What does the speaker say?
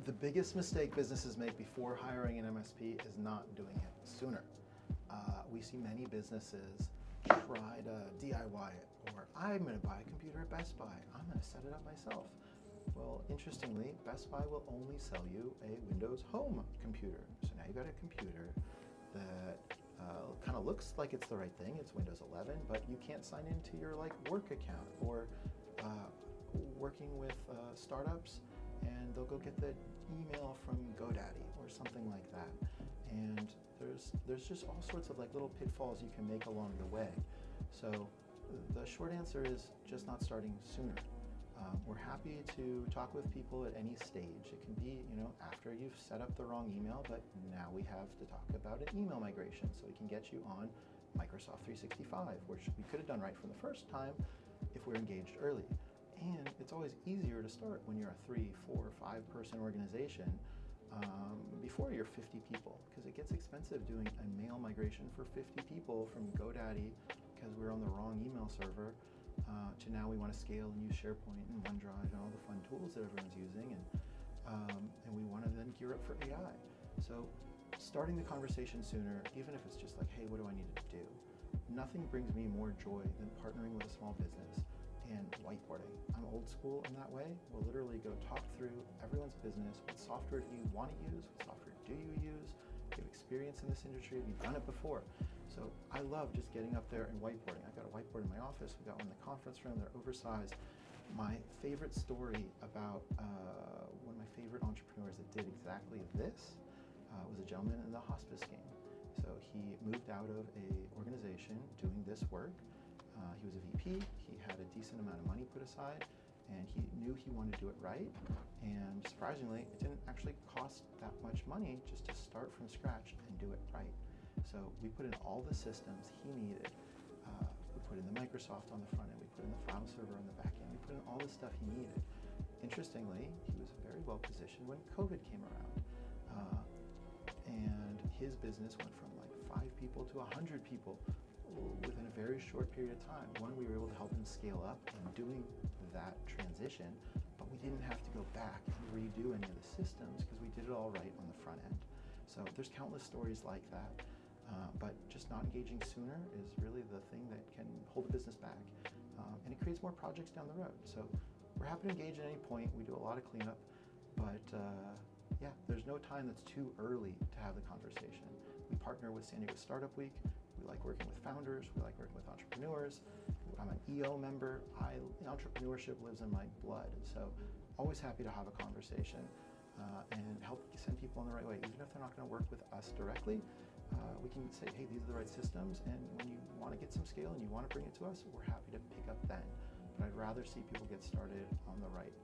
The biggest mistake businesses make before hiring an MSP is not doing it sooner. We see many businesses try to DIY it, or I'm going to buy a computer at Best Buy, I'm going to set it up myself. Well, interestingly, Best Buy will only sell you a Windows Home computer. So now you've got a computer that kind of looks like it's the right thing, it's Windows 11, but you can't sign into your work account, or working with startups, and they'll go get the email from GoDaddy or something like that. And there's just all sorts of little pitfalls you can make along the way. So the short answer is just not starting sooner. We're happy to talk with people at any stage. It can be, after you've set up the wrong email, but now we have to talk about an email migration so we can get you on Microsoft 365, which we could have done right from the first time if we're engaged early. And it's always easier to start when you're a 3, 4, 5 person organization before you're 50 people, because it gets expensive doing a mail migration for 50 people from GoDaddy because we're on the wrong email server to now we want to scale and use SharePoint and OneDrive and all the fun tools that everyone's using, and we want to then gear up for AI. So starting the conversation sooner, even if it's just hey, what do I need to do? Nothing brings me more joy than partnering with a small business and whiteboarding. I'm old school in that way. We'll literally go talk through everyone's business. What software do you want to use? What software do you use? Do you have experience in this industry? Have you done it before? So I love just getting up there and whiteboarding. I've got a whiteboard in my office. We've got one in the conference room. They're oversized. My favorite story about one of my favorite entrepreneurs that did exactly this was a gentleman in the hospice game. So he moved out of an organization doing this work. He was a VP, he had a decent amount of money put aside, and he knew he wanted to do it right. And surprisingly, it didn't actually cost that much money just to start from scratch and do it right. So we put in all the systems he needed. We put in the Microsoft on the front end, we put in the file server on the back end, we put in all the stuff he needed. Interestingly, he was very well positioned when COVID came around. And his business went from 5 people to 100 people within a very short period of time. One, we were able to help him scale up in doing that transition, but we didn't have to go back and redo any of the systems because we did it all right on the front end. So there's countless stories like that, but just not engaging sooner is really the thing that can hold a business back, and it creates more projects down the road. So we're happy to engage at any point. We do a lot of cleanup, but yeah, there's no time that's too early to have the conversation. We partner with San Diego Startup Week. We like working with founders. We like working with entrepreneurs. I'm an EO member. Entrepreneurship lives in my blood. So always happy to have a conversation and help send people on the right way. Even if they're not going to work with us directly, we can say, hey, these are the right systems. And when you want to get some scale and you want to bring it to us, we're happy to pick up then. But I'd rather see people get started on the right